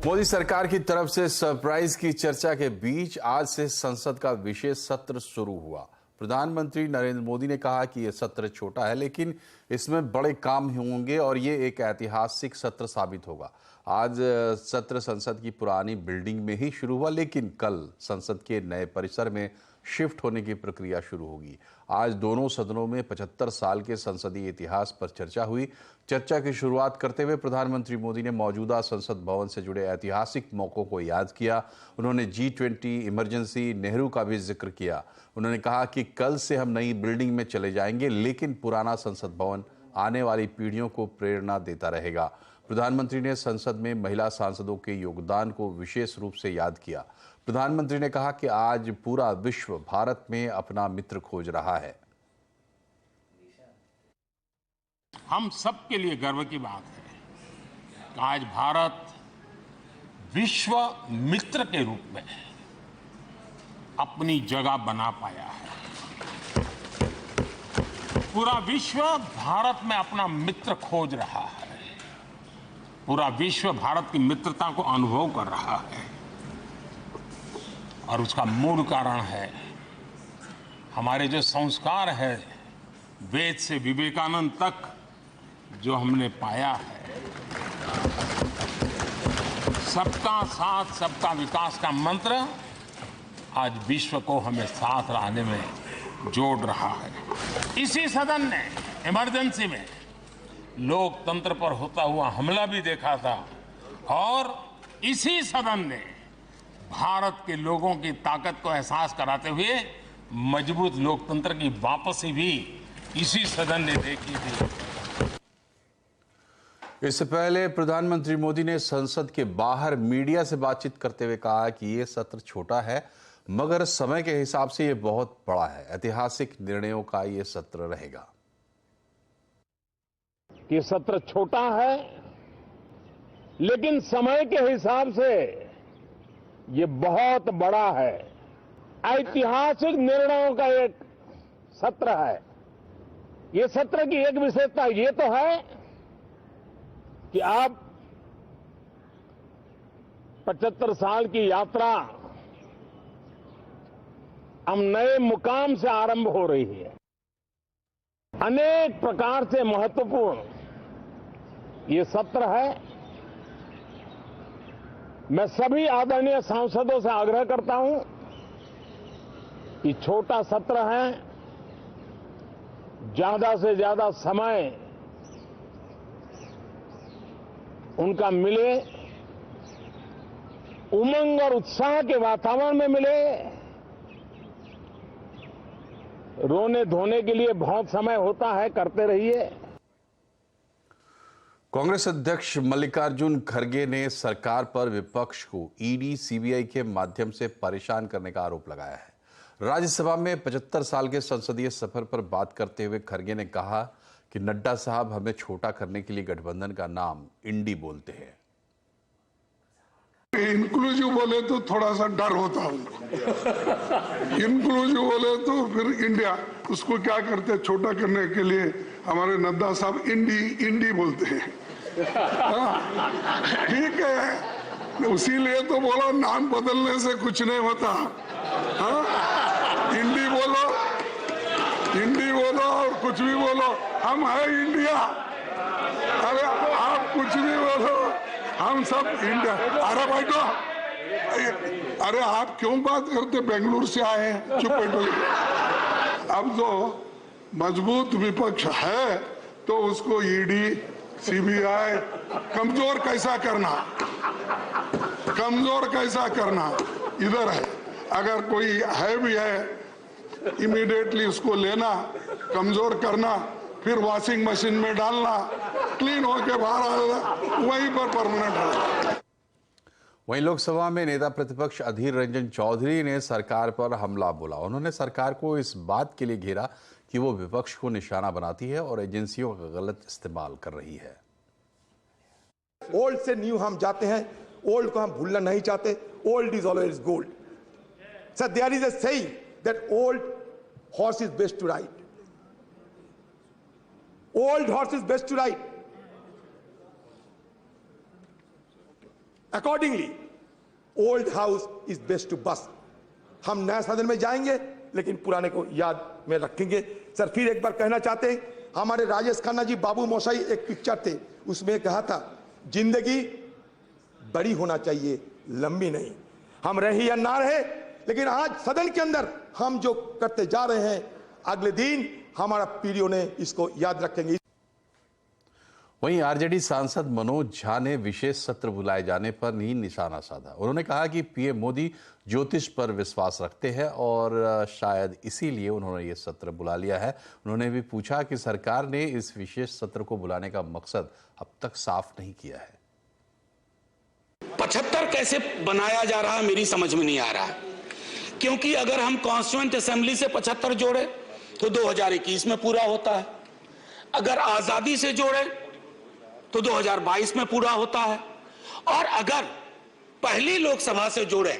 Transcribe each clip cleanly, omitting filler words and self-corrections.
मोदी सरकार की तरफ से सरप्राइज की चर्चा के बीच आज से संसद का विशेष सत्र शुरू हुआ। प्रधानमंत्री नरेंद्र मोदी ने कहा कि यह सत्र छोटा है लेकिन इसमें बड़े काम होंगे और ये एक ऐतिहासिक सत्र साबित होगा। आज सत्र संसद की पुरानी बिल्डिंग में ही शुरू हुआ लेकिन कल संसद के नए परिसर में शिफ्ट होने की प्रक्रिया शुरू होगी। आज दोनों सदनों में 75 साल के संसदीय इतिहास पर चर्चा हुई। चर्चा की शुरुआत करते हुए प्रधानमंत्री मोदी ने मौजूदा संसद भवन से जुड़े ऐतिहासिक मौकों को याद किया। उन्होंने G20 इमरजेंसी, नेहरू का भी जिक्र किया। उन्होंने कहा कि कल से हम नई बिल्डिंग में चले जाएंगे लेकिन पुराना संसद भवन आने वाली पीढ़ियों को प्रेरणा देता रहेगा। प्रधानमंत्री ने संसद में महिला सांसदों के योगदान को विशेष रूप से याद किया। प्रधानमंत्री ने कहा कि आज पूरा विश्व भारत में अपना मित्र खोज रहा है। हम सबके लिए गर्व की बात है कि आज भारत विश्व मित्र के रूप में अपनी जगह बना पाया है। पूरा विश्व भारत में अपना मित्र खोज रहा है। पूरा विश्व भारत की मित्रता को अनुभव कर रहा है और उसका मूल कारण है हमारे जो संस्कार है, वेद से विवेकानंद तक जो हमने पाया है। सबका साथ सबका विकास का मंत्र आज विश्व को हमें साथ लाने में जोड़ रहा है। इसी सदन ने इमरजेंसी में लोकतंत्र पर होता हुआ हमला भी देखा था और इसी सदन ने भारत के लोगों की ताकत को एहसास कराते हुए मजबूत लोकतंत्र की वापसी भी इसी सदन ने देखी थी। इससे पहले प्रधानमंत्री मोदी ने संसद के बाहर मीडिया से बातचीत करते हुए कहा कि ये सत्र छोटा है मगर समय के हिसाब से ये बहुत बड़ा है। ऐतिहासिक निर्णयों का ये सत्र रहेगा। ये सत्र छोटा है लेकिन समय के हिसाब से ये बहुत बड़ा है। ऐतिहासिक निर्णयों का एक सत्र है। ये सत्र की एक विशेषता ये तो है कि आप 75 साल की यात्रा हम नए मुकाम से आरंभ हो रही है। अनेक प्रकार से महत्वपूर्ण ये सत्र है। मैं सभी आदरणीय सांसदों से आग्रह करता हूं कि छोटा सत्र है, ज्यादा से ज्यादा समय उनका मिले, उमंग और उत्साह के वातावरण में मिले। रोने धोने के लिए बहुत समय होता है, करते रहिए। कांग्रेस अध्यक्ष मल्लिकार्जुन खड़गे ने सरकार पर विपक्ष को ईडी, सीबीआई के माध्यम से परेशान करने का आरोप लगाया है। राज्यसभा में 75 साल के संसदीय सफर पर बात करते हुए खड़गे ने कहा कि नड्डा साहब हमें छोटा करने के लिए गठबंधन का नाम इंडी बोलते हैं। इंक्लूसिव बोले तो थोड़ा सा डर होता हूं। इंक्लूसिव बोले तो फिर इंडिया, उसको क्या करते छोटा करने के लिए हमारे नड्डा साहब इंडी बोलते हैं। ठीक है, उसीलिए तो बोला नाम बदलने से कुछ नहीं होता। इंडी बोलो और कुछ भी बोलो, हम है इंडिया। अरे आप कुछ भी बोलो, हम सब इंडिया। अरे बैठो, अरे आप क्यों बात करते, बेंगलुरु से आए हैं, चुप बैठो। अब जो मजबूत विपक्ष है तो उसको ईडी, सीबीआई कमजोर कैसा करना इधर है। अगर कोई है भी है इमीडिएटली उसको लेना, कमजोर करना, फिर वॉशिंग मशीन में डालना, क्लीन होके बाहर आना, वहीं पर परमानेंट रहना। वहीं लोकसभा में नेता प्रतिपक्ष अधीर रंजन चौधरी ने सरकार पर हमला बोला। उन्होंने सरकार को इस बात के लिए घेरा कि वो विपक्ष को निशाना बनाती है और एजेंसियों का गलत इस्तेमाल कर रही है। ओल्ड से न्यू हम जाते हैं, ओल्ड को हम भूलना नहीं चाहते। Old is always gold. Sir, there is a saying that old horse is best to ride. Old horse is best to ride. Accordingly, old house is best to bust. हम नया सदन में जाएंगे लेकिन पुराने को याद में रखेंगे। सर फिर एक बार कहना चाहते हैं, हमारे राजेश खन्ना जी बाबू मोशाई एक पिक्चर थे, उसमें कहा था जिंदगी बड़ी होना चाहिए, लंबी नहीं। हम रहे या ना रहे, लेकिन आज सदन के अंदर हम जो करते जा रहे हैं, अगले दिन हमारा पीढ़ियों ने इसको याद रखेंगे। वहीं आरजेडी सांसद मनोज झा ने विशेष सत्र बुलाए जाने पर ही निशाना साधा। उन्होंने कहा कि पीएम मोदी ज्योतिष पर विश्वास रखते हैं और शायद इसीलिए उन्होंने ये सत्र बुला लिया है। उन्होंने भी पूछा कि सरकार ने इस विशेष सत्र को बुलाने का मकसद अब तक साफ नहीं किया है। 75 कैसे बनाया जा रहा है मेरी समझ में नहीं आ रहा है, क्योंकि अगर हम कॉन्स्टिट्यूएंट असेंबली से 75 जोड़े तो 2021 में पूरा होता है, अगर आजादी से जोड़े तो 2022 में पूरा होता है, और अगर पहली लोकसभा से जोड़े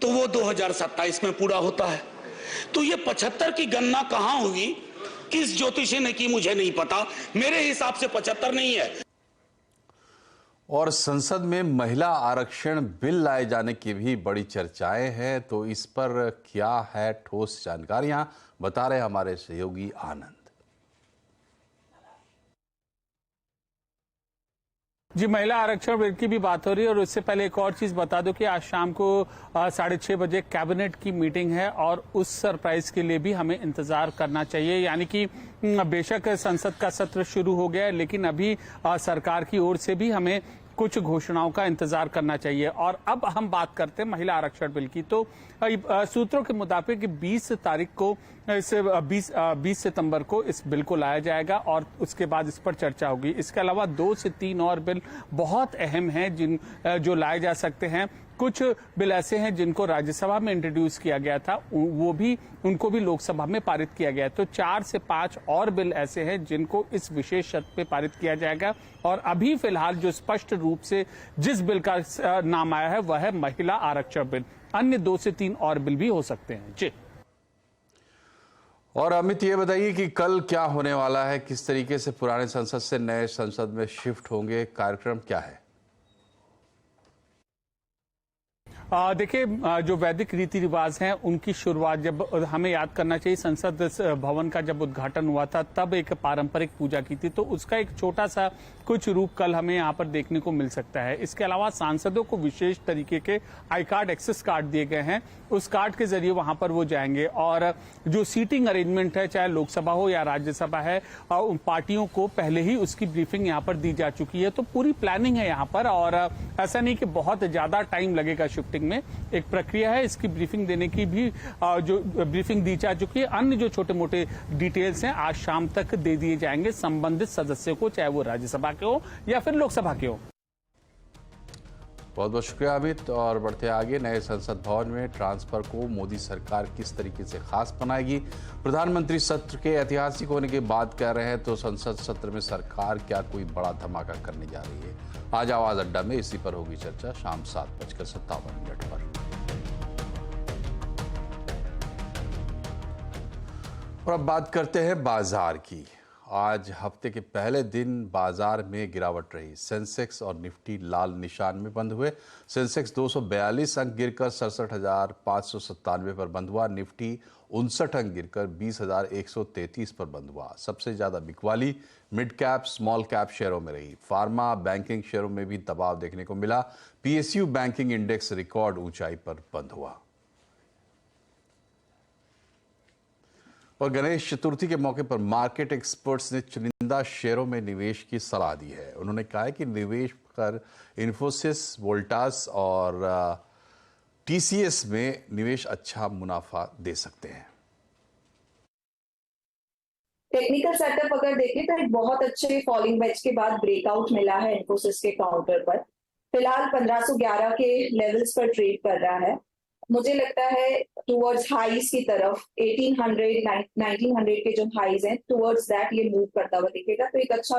तो वो 2027 में पूरा होता है। तो ये 75 की गणना कहां हुई, किस ज्योतिषी ने की, मुझे नहीं पता। मेरे हिसाब से 75 नहीं है। और संसद में महिला आरक्षण बिल लाए जाने की भी बड़ी चर्चाएं हैं, तो इस पर क्या है ठोस जानकारियां, बता रहे हमारे सहयोगी आनंद। जी, महिला आरक्षण बिल की भी बात हो रही है, और उससे पहले एक और चीज बता दूं कि आज शाम को 6:30 बजे कैबिनेट की मीटिंग है, और उस सरप्राइज के लिए भी हमें इंतजार करना चाहिए। यानी कि बेशक संसद का सत्र शुरू हो गया है, लेकिन अभी सरकार की ओर से भी हमें कुछ घोषणाओं का इंतजार करना चाहिए। और अब हम बात करते हैं महिला आरक्षण बिल की। तो सूत्रों के मुताबिक 20 तारीख को 20 सितंबर को इस बिल को लाया जाएगा, और उसके बाद इस पर चर्चा होगी। इसके अलावा 2 से 3 और बिल बहुत अहम हैं जो लाए जा सकते हैं। कुछ बिल ऐसे हैं जिनको राज्यसभा में इंट्रोड्यूस किया गया था, उनको भी लोकसभा में पारित किया गया है। तो 4 से 5 और बिल ऐसे हैं जिनको इस विशेष सत्र पे पारित किया जाएगा। और अभी फिलहाल जो स्पष्ट रूप से जिस बिल का नाम आया है वह है महिला आरक्षण बिल। अन्य 2 से 3 और बिल भी हो सकते हैं। जी, और अमित, ये बताइए कि कल क्या होने वाला है, किस तरीके से पुराने संसद से नए संसद में शिफ्ट होंगे, कार्यक्रम क्या है? देखिए, जो वैदिक रीति रिवाज हैं उनकी शुरुआत, जब हमें याद करना चाहिए, संसद भवन का जब उद्घाटन हुआ था तब एक पारंपरिक पूजा की थी, तो उसका एक छोटा सा कुछ रूप कल हमें यहाँ पर देखने को मिल सकता है। इसके अलावा सांसदों को विशेष तरीके के आई कार्ड, एक्सेस कार्ड दिए गए हैं। उस कार्ड के जरिए वहां पर वो जाएंगे, और जो सीटिंग अरेंजमेंट है, चाहे लोकसभा हो या राज्यसभा है, उन पार्टियों को पहले ही उसकी ब्रीफिंग यहाँ पर दी जा चुकी है। तो पूरी प्लानिंग है यहाँ पर, और ऐसा नहीं कि बहुत ज्यादा टाइम लगेगा शिफ्टिंग में। एक प्रक्रिया है, इसकी ब्रीफिंग देने की भी जो ब्रीफिंग दी जा चुकी है। अन्य जो छोटे मोटे डिटेल्स हैं आज शाम तक दे दिए जाएंगे संबंधित सदस्यों को, चाहे वो राज्यसभा के हो या फिर लोकसभा के हो। बहुत बहुत शुक्रिया अमित। और बढ़ते आगे, नए संसद भवन में ट्रांसफर को मोदी सरकार किस तरीके से खास बनाएगी? प्रधानमंत्री सत्र के ऐतिहासिक होने की बात कर रहे हैं, तो संसद सत्र में सरकार क्या कोई बड़ा धमाका करने जा रही है? आज आवाज अड्डा में इसी पर होगी चर्चा, शाम 7:57 पर। और अब बात करते हैं बाजार की। आज हफ्ते के पहले दिन बाजार में गिरावट रही। सेंसेक्स और निफ्टी लाल निशान में बंद हुए। सेंसेक्स 242 अंक गिरकर 67,597 पर बंद हुआ। निफ्टी 59 अंक गिरकर 20,133 पर बंद हुआ। सबसे ज्यादा बिकवाली मिड कैप, स्मॉल कैप शेयरों में रही। फार्मा, बैंकिंग शेयरों में भी दबाव देखने को मिला। पीएसयू बैंकिंग इंडेक्स रिकॉर्ड ऊंचाई पर बंद हुआ। और गणेश चतुर्थी के मौके पर मार्केट एक्सपर्ट्स ने चुनिंदा शेयरों में निवेश की सलाह दी है। उन्होंने कहा है कि निवेश कर इन्फोसिस, वोल्टास और टीसीएस में निवेश अच्छा मुनाफा दे सकते हैं। टेक्निकल सेटअप अगर देखें तो एक बहुत अच्छे फॉलिंग वेज के बाद ब्रेकआउट मिला है इन्फोसिस के काउंटर पर। फिलहाल 1511 के लेवल्स पर ट्रेड कर रहा है। मुझे लगता है टुवर्ड्स हाईज की तरफ 1800, 1900 के जो हाईज हैं टुवर्ड्स दैट ये मूव करता हुआ दिखेगा। तो एक अच्छा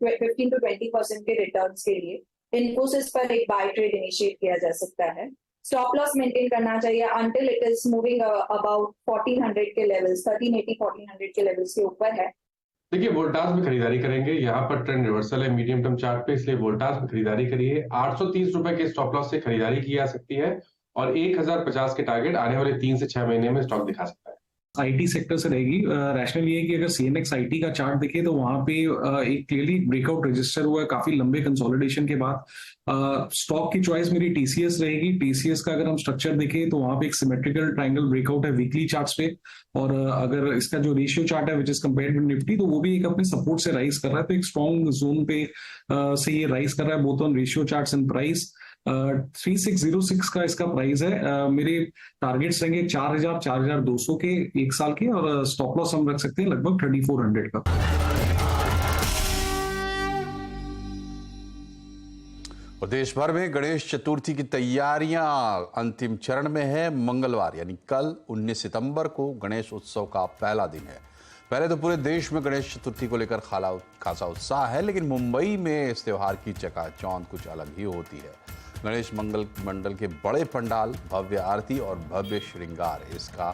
15 to 20% के रिटर्न्स के लिए इन्फोसिस पर एक बाय ट्रेड इनिशिएट किया जा सकता है। स्टॉप लॉस मेंटेन करना चाहिए until it is moving about 1400 के लेवल्स, 1380 1400 के लेवल्स के ऊपर है। देखिए, वोल्टास में खरीदारी करेंगे। यहाँ पर ट्रेंड रिवर्सल है मीडियम टर्म चार्ट पे, इसलिए वोल्टास में खरीदारी करिए। 830 रुपए के स्टॉप लॉस से खरीदारी की जा सकती है और 1050 के टारगेट आने वाले 3 से 6 महीने में स्टॉक दिखा सकता है। आईटी सेक्टर से रहेगी। रैशनल ये है कि अगर सीएनएक्स आईटी का चार्ट देखे तो वहां पे एक क्लियरली ब्रेकआउट रजिस्टर हुआ है काफी लंबे कंसोलिडेशन के बाद। स्टॉक की चॉइस मेरी टीसीएस रहेगी। टीसीएस का अगर हम स्ट्रक्चर देखें तो वहां पे एक सिमेट्रिकल ट्रायंगल ब्रेकआउट है वीकली चार्ट्स पे, और अगर इसका जो रेशियो चार्ट है which is compared with Nifty तो वो भी एक अपने सपोर्ट से राइज कर रहा है। तो एक स्ट्रॉन्ग जोन पे से ये राइज कर रहा है both on ratio charts and price. 3606 का इसका प्राइस है। मेरे टारगेट्स रहेंगे 4000 4200 के एक साल के, और स्टॉप लॉस हम रख सकते हैं लगभग 3400 का। और देश भर में गणेश चतुर्थी की तैयारियां अंतिम चरण में है। मंगलवार यानी कल 19 सितंबर को गणेश उत्सव का पहला दिन है। पहले तो पूरे देश में गणेश चतुर्थी को लेकर खासा उत्साह है, लेकिन मुंबई में इस त्योहार की चकाचौंध कुछ अलग ही होती है। गणेश मंडल के बड़े पंडाल, भव्य आरती और भव्य श्रृंगार इसका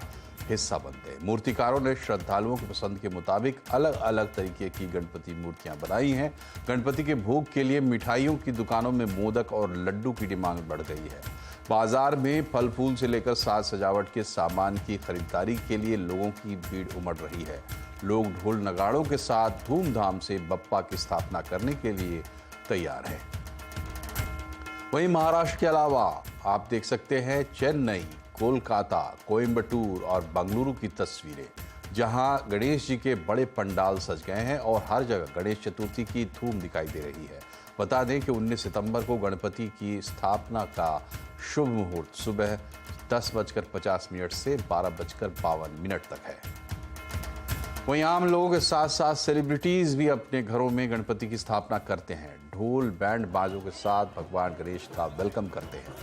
हिस्सा बनते हैं। मूर्तिकारों ने श्रद्धालुओं की पसंद के मुताबिक अलग अलग तरीके की गणपति मूर्तियां बनाई हैं। गणपति के भोग के लिए मिठाइयों की दुकानों में मोदक और लड्डू की डिमांड बढ़ गई है। बाजार में फल फूल से लेकर साज सजावट के सामान की खरीदारी के लिए लोगों की भीड़ उमड़ रही है। लोग ढोल नगाड़ों के साथ धूमधाम से बप्पा की स्थापना करने के लिए तैयार हैं। वहीं महाराष्ट्र के अलावा आप देख सकते हैं चेन्नई, कोलकाता, कोयम्बटूर और बेंगलुरु की तस्वीरें, जहां गणेश जी के बड़े पंडाल सज गए हैं और हर जगह गणेश चतुर्थी की धूम दिखाई दे रही है। बता दें कि 19 सितंबर को गणपति की स्थापना का शुभ मुहूर्त सुबह 10:50 से 12:52 तक है। वहीं आम लोगों के साथ साथ सेलिब्रिटीज भी अपने घरों में गणपति की स्थापना करते हैं। ढोल बैंड बाजों के साथ भगवान गणेश का वेलकम करते हैं।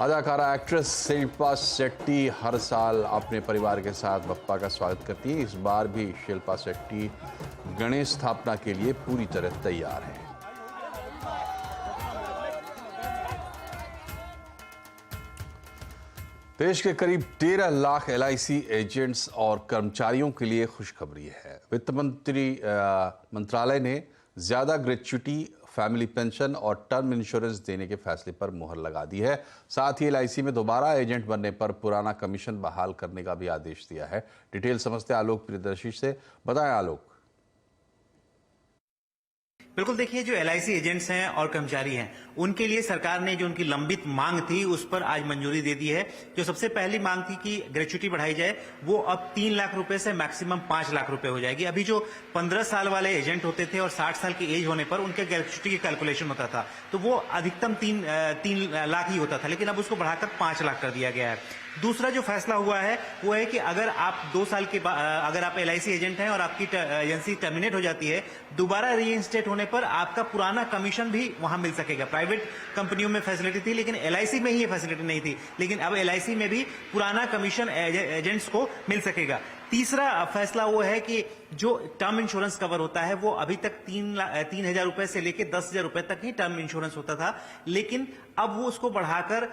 अदाकारा एक्ट्रेस शिल्पा शेट्टी हर साल अपने परिवार के साथ बप्पा का स्वागत करती है। इस बार भी शिल्पा शेट्टी गणेश स्थापना के लिए पूरी तरह तैयार है। देश के करीब 13 लाख एलआईसी एजेंट्स और कर्मचारियों के लिए खुशखबरी है। वित्त मंत्रालय ने ज्यादा ग्रेच्युटी, फैमिली पेंशन और टर्म इंश्योरेंस देने के फैसले पर मुहर लगा दी है। साथ ही एलआईसी में दोबारा एजेंट बनने पर पुराना कमीशन बहाल करने का भी आदेश दिया है। डिटेल समझते आलोक प्रियदर्शी से। बताएं आलोक। बिल्कुल, देखिए जो एलआईसी एजेंट्स हैं और कर्मचारी हैं उनके लिए सरकार ने जो उनकी लंबित मांग थी उस पर आज मंजूरी दे दी है। जो सबसे पहली मांग थी कि ग्रेच्युटी बढ़ाई जाए वो अब 3 लाख रुपए से मैक्सिमम 5 लाख रुपए हो जाएगी। अभी जो 15 साल वाले एजेंट होते थे और 60 साल की एज होने पर उनके ग्रेच्युटी की कैलकुलेशन होता था तो वो अधिकतम 3 लाख ही होता था, लेकिन अब उसको बढ़ाकर 5 लाख कर दिया गया है। दूसरा जो फैसला हुआ है वो है कि अगर आप 2 साल के बाद अगर आप एलआईसी एजेंट हैं और आपकी एजेंसी टर्मिनेट हो जाती है, दोबारा रीइंस्टेट होने पर आपका पुराना कमीशन भी वहां मिल सकेगा। प्राइवेट कंपनियों में फैसिलिटी थी लेकिन एलआईसी में ही ये फैसिलिटी नहीं थी, लेकिन अब एलआईसी में भी पुराना कमीशन एजेंट्स को मिल सकेगा। तीसरा फैसला वो है कि जो टर्म इंश्योरेंस कवर होता है वो अभी तक 3,000 रुपए से लेकर 10,000 रुपए तक ही टर्म इंश्योरेंस होता था, लेकिन अब वो उसको बढ़ाकर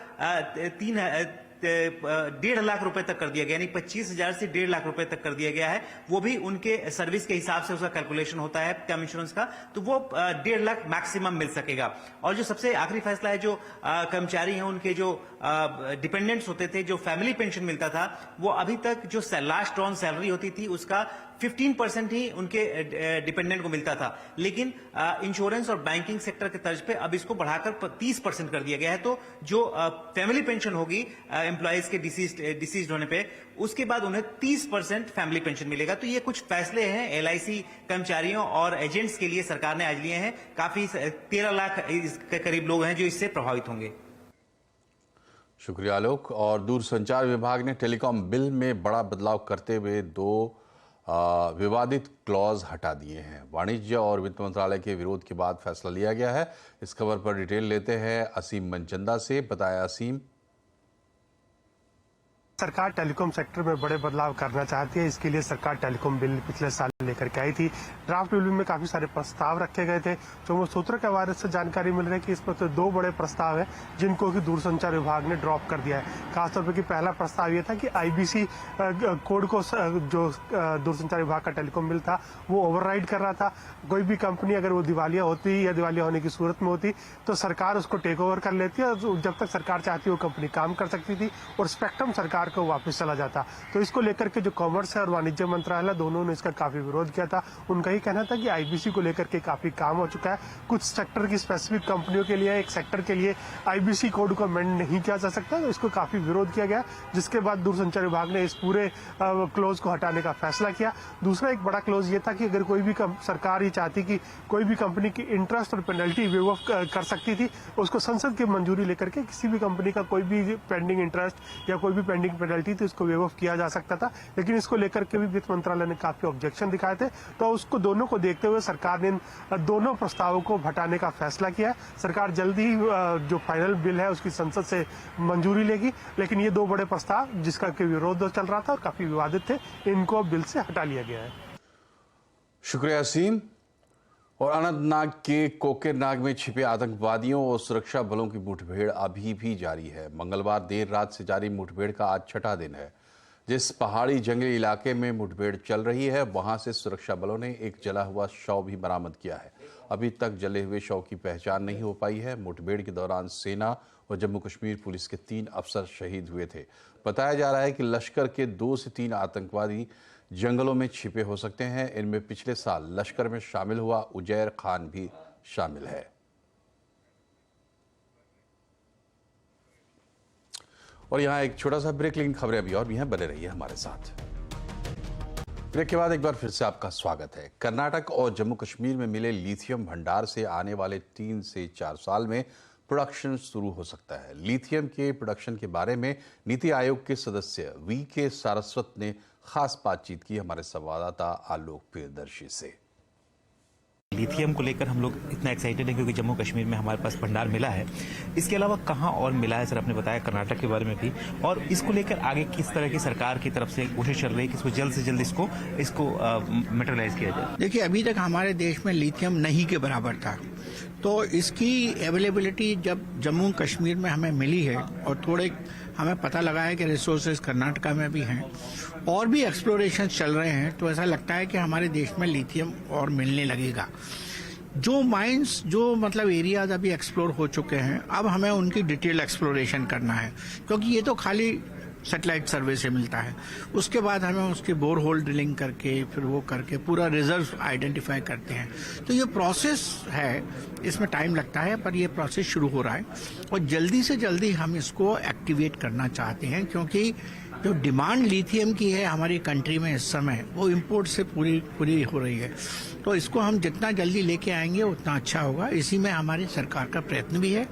1.5 लाख रुपए तक कर दिया गया, यानी 25,000 से 1.5 लाख रुपए तक कर दिया गया है। वो भी उनके सर्विस के हिसाब से उसका कैलकुलेशन होता है टर्म इंश्योरेंस का, तो वो 1.5 लाख मैक्सिमम मिल सकेगा। और जो सबसे आखिरी फैसला है, जो कर्मचारी हैं उनके जो डिपेंडेंट्स होते थे, जो फैमिली पेंशन मिलता था, वो अभी तक जो लास्ट ऑन सैलरी होती थी उसका 15% ही उनके डिपेंडेंट को मिलता था, लेकिन इंश्योरेंस और बैंकिंग सेक्टर के तर्ज पे अब इसको बढ़ाकर 30% कर दिया गया है। तो जो फैमिली पेंशन होगी एम्प्लॉयज के डिसीज होने पे, उसके बाद उन्हें 30% फैमिली पेंशन मिलेगा। तो ये कुछ फैसले हैं एलआईसी कर्मचारियों और एजेंट्स के लिए सरकार ने आज लिए हैं। काफी 13 लाख के करीब लोग हैं जो इससे प्रभावित होंगे। शुक्रिया आलोक। और दूरसंचार विभाग ने टेलीकॉम बिल में बड़ा बदलाव करते हुए 2 विवादित क्लॉज हटा दिए हैं। वाणिज्य और वित्त मंत्रालय के विरोध के बाद फैसला लिया गया है। इस खबर पर डिटेल लेते हैं असीम मनचंदा से। बताएं असीम। सरकार टेलीकॉम सेक्टर में बड़े बदलाव करना चाहती है। इसके लिए सरकार टेलीकॉम बिल पिछले साल लेकर के आई थी। ड्राफ्ट बिल में काफी सारे प्रस्ताव रखे गए थे। जो सूत्रों के हवाले से जानकारी मिल रही है कि इस पर तो 2 बड़े प्रस्ताव है जिनको कि दूरसंचार विभाग ने ड्रॉप कर दिया है। खासतौर पर कि पहला प्रस्ताव यह था कि आईबीसी कोड को जो दूरसंचार विभाग का टेलीकॉम बिल था वो ओवरराइड कर रहा था। कोई भी कंपनी अगर वो दिवालिया होती या दिवालिया होने की सूरत में होती तो सरकार उसको टेक ओवर कर लेती है। जब तक सरकार चाहती वो कंपनी काम कर सकती थी और स्पेक्ट्रम सरकार को वापस चला जाता। तो इसको लेकर के जो कॉमर्स है और वाणिज्य मंत्रालय दोनों ने इसका काफी विरोध किया था। उनका ही कहना था कि आईबीसी को लेकर के काफी काम हो चुका है। कुछ सेक्टर की स्पेसिफिक कंपनियों के लिए एक सेक्टर के लिए आईबीसी कोड को अमेंड नहीं किया जा सकता। तो इसको काफी विरोध किया गया, जिसके बाद दूरसंचार विभाग ने इस पूरे क्लोज को हटाने का फैसला किया। दूसरा एक बड़ा क्लोज ये था कि अगर कोई भी सरकार ये चाहती कि कोई भी कंपनी की इंटरेस्ट और पेनल्टी वेव ऑफ कर सकती थी, उसको संसद की मंजूरी लेकर के किसी भी कंपनी का कोई भी पेंडिंग इंटरेस्ट या कोई भी पेंडिंग पेनल्टी थी उसको वेव ऑफ किया जा सकता था। लेकिन इसको लेकर के भी वित्त मंत्रालय ने काफी ऑब्जेक्शन दिखाए थे। तो उसको दोनों को देखते हुए सरकार ने इन दोनों प्रस्तावों को हटाने का फैसला किया है। सरकार जल्दी ही जो फाइनल बिल है उसकी संसद से मंजूरी लेगी। लेकिन ये 2 बड़े प्रस्ताव जिसका विरोध चल रहा था और काफी विवादित थे, इनको बिल से हटा लिया गया है। शुक्रिया असीम। और अनंतनाग के कोकेरनाग में छिपे आतंकवादियों और सुरक्षा बलों की मुठभेड़ अभी भी जारी है। मंगलवार देर रात से जारी मुठभेड़ का आज 6ठा दिन है। जिस पहाड़ी जंगली इलाके में मुठभेड़ चल रही है वहां से सुरक्षा बलों ने एक जला हुआ शव भी बरामद किया है। अभी तक जले हुए शव की पहचान नहीं हो पाई है। मुठभेड़ के दौरान सेना और जम्मू कश्मीर पुलिस के 3 अफसर शहीद हुए थे। बताया जा रहा है कि लश्कर के 2 से 3 आतंकवादी जंगलों में छिपे हो सकते हैं। इनमें पिछले साल लश्कर में शामिल हुआ उजैर खान भी शामिल है। और यहां एक छोटा सा ब्रेक, लेकिन खबरें अभी और भी हैं, बने रहिए हमारे साथ। ब्रेक के बाद एक बार फिर से आपका स्वागत है। कर्नाटक और जम्मू कश्मीर में मिले लिथियम भंडार से आने वाले 3 से 4 साल में प्रोडक्शन शुरू हो सकता है। लिथियम के प्रोडक्शन के बारे में नीति आयोग के सदस्य वी.के. सारस्वत ने खास बातचीत की हमारे संवाददाता आलोक प्रियदर्शी से। लिथियम को लेकर हम लोग इतना एक्साइटेड हैं क्योंकि जम्मू कश्मीर में हमारे पास भंडार मिला है। इसके अलावा कहाँ और मिला है सर, आपने बताया कर्नाटक के बारे में भी, और इसको लेकर आगे किस तरह की सरकार की तरफ से कोशिश चल रही है कि इसको जल्द से जल्द इसको मटेरियलाइज किया जाए। देखिए, अभी तक हमारे देश में लिथियम नहीं के बराबर था, तो इसकी अवेलेबिलिटी जब जम्मू कश्मीर में हमें मिली है और थोड़े हमें पता लगा है कि रिसोर्सेज कर्नाटका में भी हैं और भी एक्सप्लोरेशन चल रहे हैं, तो ऐसा लगता है कि हमारे देश में लिथियम और मिलने लगेगा। जो माइंस जो मतलब एरियाज अभी एक्सप्लोर हो चुके हैं, अब हमें उनकी डिटेल एक्सप्लोरेशन करना है, क्योंकि ये तो खाली सैटेलाइट सर्वे से मिलता है। उसके बाद हमें उसके बोर होल ड्रिलिंग करके फिर वो करके पूरा रिजर्व आइडेंटिफाई करते हैं। तो ये प्रोसेस है, इसमें टाइम लगता है, पर ये प्रोसेस शुरू हो रहा है और जल्दी से जल्दी हम इसको एक्टिवेट करना चाहते हैं, क्योंकि जो डिमांड लिथियम की है हमारी कंट्री में इस समय, वो इंपोर्ट से पूरी हो रही है। तो इसको हम जितना जल्दी लेके आएंगे उतना अच्छा होगा। इसी में हमारी सरकार का प्रयत्न भी है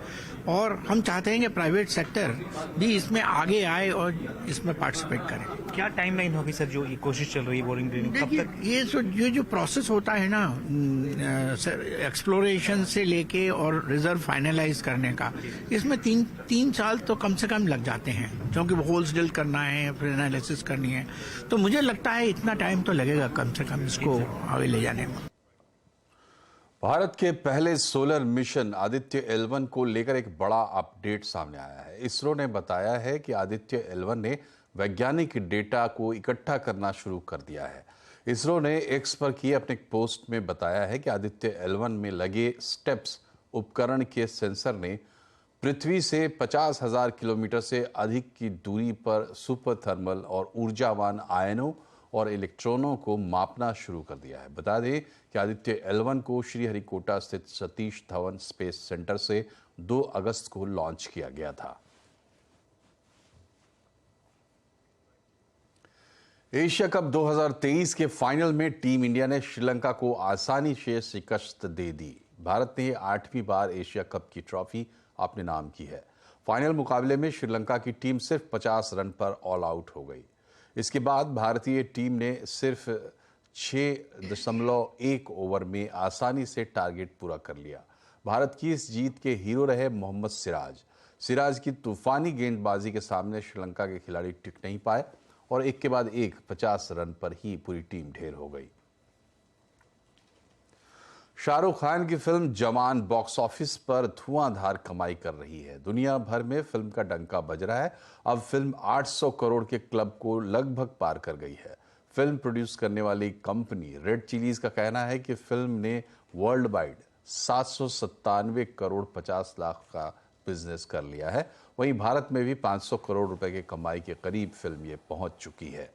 और हम चाहते हैं कि प्राइवेट सेक्टर भी इसमें आगे आए और इसमें पार्टिसिपेट करें। क्या टाइमलाइन होगी सर जो ये कोशिश चल रही है बोरिंग ड्रिलिंग, कब तक? ये जो प्रोसेस होता है ना एक्सप्लोरेशन से लेके और रिजर्व फाइनलाइज करने का, इसमें तीन साल तो कम से कम लग जाते हैं, क्योंकि वो होल्स ड्रिल करना है, फिर एनालिसिस करनी है। तो मुझे लगता है इतना टाइम तो लगेगा कम से कम इसको आगे ले जाने में। भारत के पहले सोलर मिशन आदित्य L1 को लेकर एक बड़ा अपडेट सामने आया है। इसरो ने बताया है कि आदित्य L1 ने वैज्ञानिक डेटा को इकट्ठा करना शुरू कर दिया है। इसरो ने एक्स पर किए अपने पोस्ट में बताया है कि आदित्य L1 में लगे स्टेप्स उपकरण के सेंसर ने पृथ्वी से 50,000 किलोमीटर से अधिक की दूरी पर सुपर थर्मल और ऊर्जावान आयनों और इलेक्ट्रॉनों को मापना शुरू कर दिया है। बता दें कि आदित्य L1 को श्रीहरिकोटा स्थित सतीश धवन स्पेस सेंटर से 2 अगस्त को लॉन्च किया गया था। एशिया कप 2023 के फाइनल में टीम इंडिया ने श्रीलंका को आसानी से शिकस्त दे दी। भारत ने 8वीं बार एशिया कप की ट्रॉफी अपने नाम की है। फाइनल मुकाबले में श्रीलंका की टीम सिर्फ 50 रन पर ऑल आउट हो गई। इसके बाद भारतीय टीम ने सिर्फ 6.1 ओवर में आसानी से टारगेट पूरा कर लिया। भारत की इस जीत के हीरो रहे मोहम्मद सिराज। सिराज की तूफानी गेंदबाजी के सामने श्रीलंका के खिलाड़ी टिक नहीं पाए और एक के बाद एक 50 रन पर ही पूरी टीम ढेर हो गई। शाहरुख खान की फिल्म जवान बॉक्स ऑफिस पर धुआंधार कमाई कर रही है। दुनिया भर में फिल्म का डंका बज रहा है। अब फिल्म 800 करोड़ के क्लब को लगभग पार कर गई है। फिल्म प्रोड्यूस करने वाली कंपनी रेड चिलीज का कहना है कि फिल्म ने वर्ल्ड वाइड 797 करोड़ 50 लाख का बिजनेस कर लिया है। वहीं भारत में भी 500 करोड़ रुपए की कमाई के करीब फिल्म ये पहुंच चुकी है।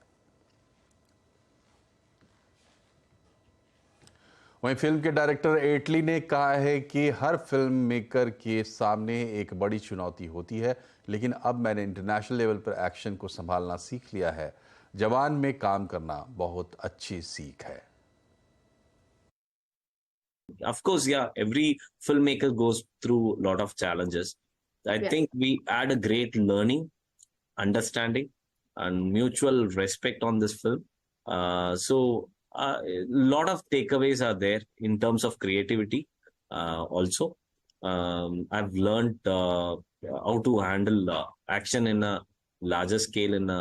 वहीं फिल्म के डायरेक्टर एटली ने कहा है कि हर फिल्म मेकर के सामने एक बड़ी चुनौती होती है, लेकिन अब मैंने इंटरनेशनल लेवल पर एक्शन को संभालना सीख लिया है। जवान में काम करना बहुत अच्छी सीख है। Of course, yeah, every filmmaker goes through a lot of challenges. I think we had a great learning, understanding, and mutual respect on this film. So a lot of takeaways are there in terms of creativity. Also, I've learned how to handle action in a larger scale in a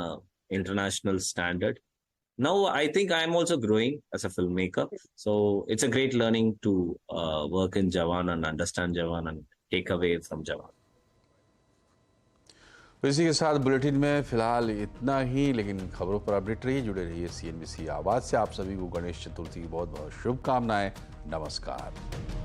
international standard. Now I think I'm also growing as a filmmaker, so it's a great learning to work in Jawan and understand Jawan and take away from Jawan. इसी के साथ bulletin में फिलहाल इतना ही, लेकिन खबरों पर update रहिए, जुड़े रहिए CNBC आवाज से। आप सभी को गणेश चतुर्थी की बहुत बहुत शुभकामनाएं। नमस्कार।